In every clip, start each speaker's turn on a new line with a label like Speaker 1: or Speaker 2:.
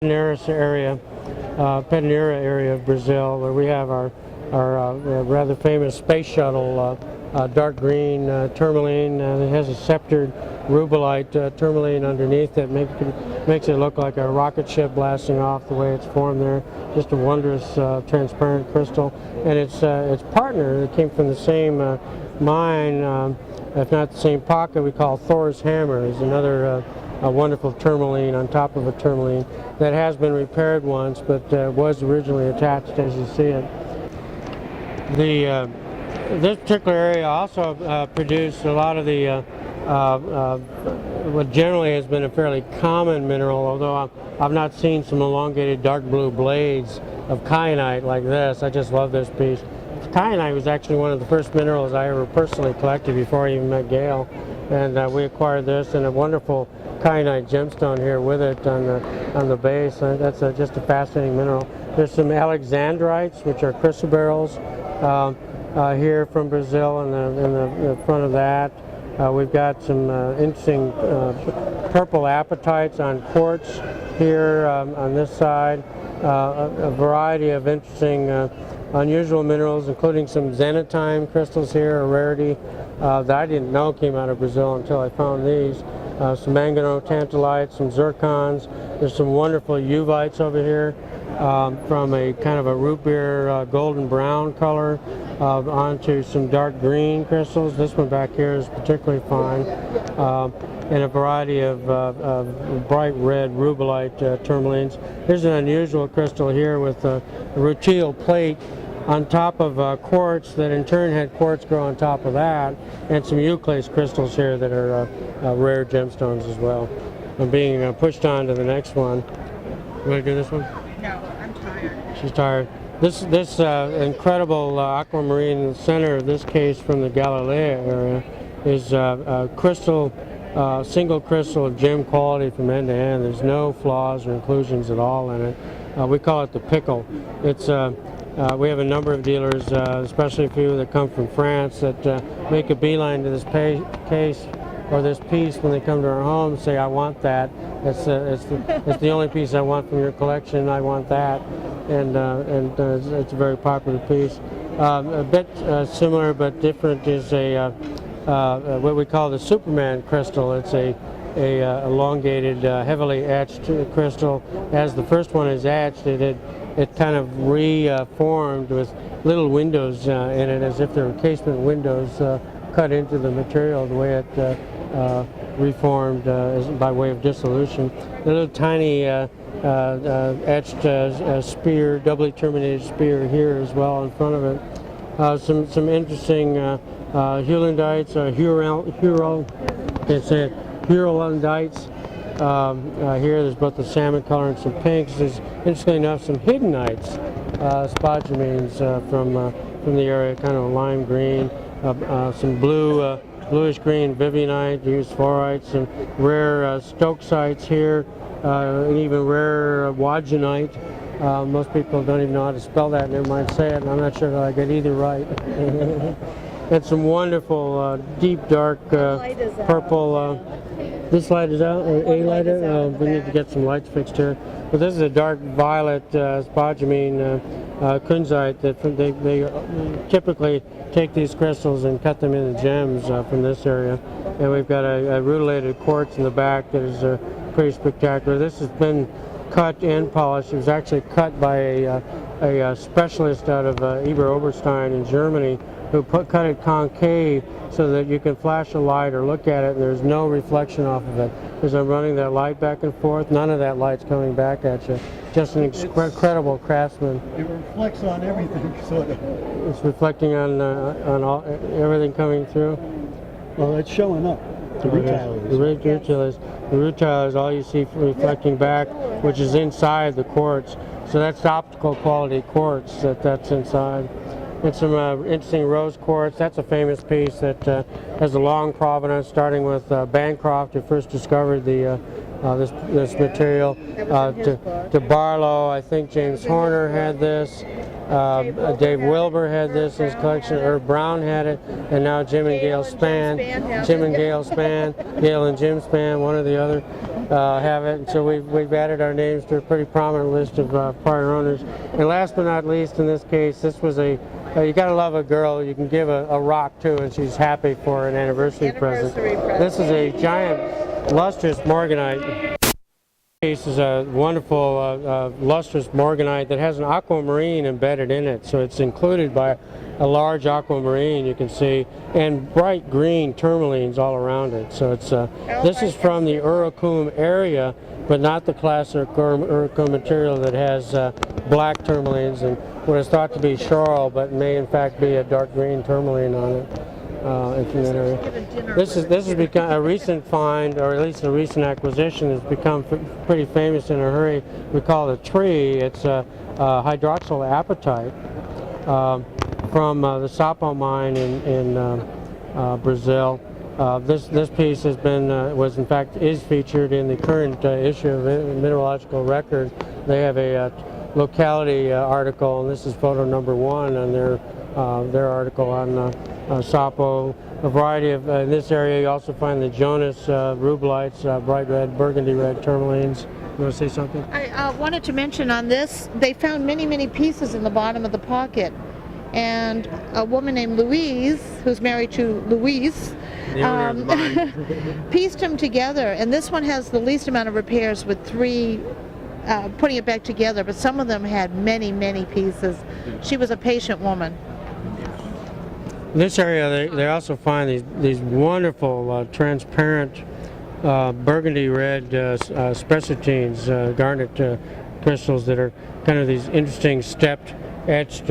Speaker 1: Pederneiras area of Brazil, where we have our rather famous space shuttle, dark green tourmaline. It has a sceptered rubellite tourmaline underneath that makes it look like a rocket ship blasting off the way it's formed there. Just a wondrous transparent crystal. And its partner that came from the same mine, if not the same pocket, we call Thor's hammer, is another a wonderful tourmaline on top of a tourmaline that has been repaired once, but was originally attached as you see it. This particular area also produced a lot of the what generally has been a fairly common mineral, although I've not seen some elongated dark blue blades of kyanite like this. I just love this piece. Kyanite was actually one of the first minerals I ever personally collected before I even met Gail, and we acquired this and a wonderful kyanite gemstone here with it on the base. That's just a fascinating mineral. There's some alexandrites, which are chrysoberyls, here from Brazil in the front of that. We've got some interesting purple apatites on quartz here on this side. A variety of interesting unusual minerals, including some xenotime crystals here, a rarity that I didn't know came out of Brazil until I found these. Some manganotantalites, some zircons. There's some wonderful uvites over here from a kind of a root beer golden brown color onto some dark green crystals. This one back here is particularly fine. And a variety of bright red rubellite tourmalines. Here's an unusual crystal here with a rutile plate on top of quartz that in turn had quartz grow on top of that, and some euclase crystals here that are rare gemstones as well. I'm being pushed on to the next one. You want to do this one?
Speaker 2: No, I'm tired.
Speaker 1: She's tired. This incredible aquamarine center of this case from the Galilea area is a crystal, single crystal of gem quality from end to end. There's no flaws or inclusions at all in it. We call it the pickle. It's we have a number of dealers, especially a few that come from France, that make a beeline to this case or this piece when they come to our home and say, I want that. It's the only piece I want from your collection. I want that. And it's a very popular piece. A bit similar but different is what we call the Superman crystal. It's a elongated, heavily etched crystal. As the first one is etched, it kind of reformed with little windows in it, as if there were casement windows cut into the material, the way it reformed by way of dissolution. A little tiny etched spear, doubly terminated spear here as well in front of it. Some interesting Hurlandites, Hurlandites. Here there's both the salmon color and some pinks. There's, interestingly enough, some hiddenites, spodumines from the area, kind of a lime green, some bluish green vivionite, used fluorites, some rare stokesites here, and even rare wagenite. Most people don't even know how to spell that, never mind say it, and I'm not sure that I get either right. And some wonderful deep dark purple. This light is out, or a light is we need to get some lights fixed here. But this is a dark violet spodumene kunzite that they typically take these crystals and cut them into gems from this area. And we've got a rutilated quartz in the back that is pretty spectacular. This has been cut and polished. It was actually cut by a specialist out of Eber Oberstein in Germany, who cut it concave so that you can flash a light or look at it and there's no reflection off of it. As I'm running that light back and forth, none of that light's coming back at you. Just an incredible craftsman.
Speaker 3: It reflects on everything, sort of.
Speaker 1: It's reflecting on everything coming through.
Speaker 3: Well, it's showing up. The
Speaker 1: rutile is all you see reflecting back, which is inside the quartz. So that's the optical quality quartz that's inside. And some interesting rose quartz. That's a famous piece that has a long provenance, starting with Bancroft, who first discovered this material. To Barlow, I think James Horner had this. Dave Wilbur had this in his collection. Herb Brown had it, and now Jim and Gail Spann. Jim and Gail Spann, Gail and Jim Spann, one or the other. have it, and so we've added our names to a pretty prominent list of prior owners. And last but not least, in this case, this was a you gotta love a girl you can give a rock to, and she's happy for an anniversary present. This is a giant lustrous morganite. This is a wonderful lustrous morganite that has an aquamarine embedded in it, so it's included by a large aquamarine, you can see, and bright green tourmalines all around it. So it's this is from the Urucum area, but not the classic Urucum material that has black tourmalines and what is thought to be schorl, but may in fact be a dark green tourmaline on it. From that area. This has become a recent find, or at least a recent acquisition. Has become pretty famous in a hurry. We call it a tree. It's a hydroxyl apatite from the Spann mine in Brazil. This piece has been is featured in the current issue of Mineralogical Record. They have a locality article, and this is photo number 1 on their article on Sapo. A variety of, in this area you also find the Jonas rubelites, bright red, burgundy red tourmalines. You want to say something?
Speaker 2: I wanted to mention on this, they found many pieces in the bottom of the pocket. And a woman named Louise, who's married to Louise, pieced them together. And this one has the least amount of repairs with 3 putting it back together, but some of them had many pieces. She was a patient woman.
Speaker 1: In this area, they also find these wonderful transparent burgundy red spessartines, garnet crystals that are kind of these interesting stepped, etched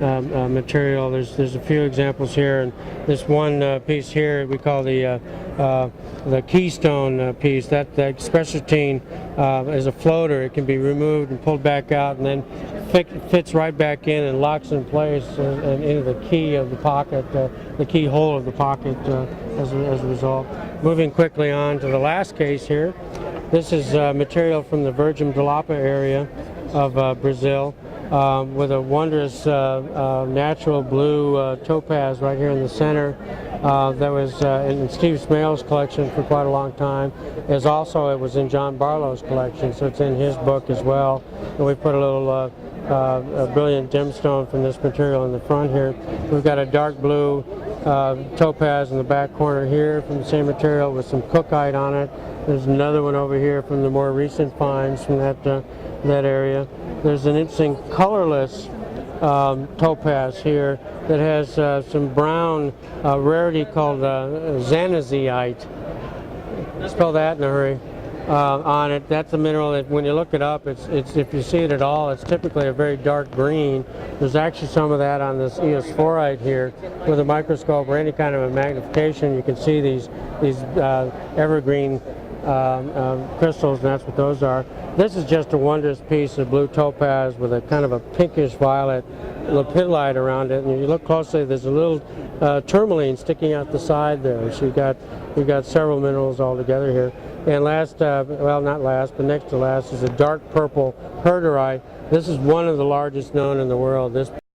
Speaker 1: material. There's a few examples here, and this one piece here we call the keystone piece. That spessartine is a floater. It can be removed and pulled back out, and then fits right back in and locks in place and into the key of the pocket, the keyhole of the pocket as a result. Moving quickly on to the last case here. This is material from the Virgin Jalapa area of Brazil with a wondrous natural blue topaz right here in the center. That was in Steve Smale's collection for quite a long time. It was in John Barlow's collection, so it's in his book as well. And we put a little a brilliant gemstone from this material in the front here. We've got a dark blue topaz in the back corner here from the same material with some cookite on it. There's another one over here from the more recent finds from that area. There's an interesting colorless topaz here that has some brown rarity called zanazeite. Spell that in a hurry. On it. That's a mineral that when you look it up, it's if you see it at all, it's typically a very dark green. There's actually some of that on this eosphorite here. With a microscope or any kind of a magnification, you can see these evergreen crystals, and that's what those are. This is just a wondrous piece of blue topaz with a kind of a pinkish violet lepidolite around it, and if you look closely, there's a little tourmaline sticking out the side there. So you've got several minerals all together here. And last, well, not last, but next to last is a dark purple herderite. This is one of the largest known in the world. This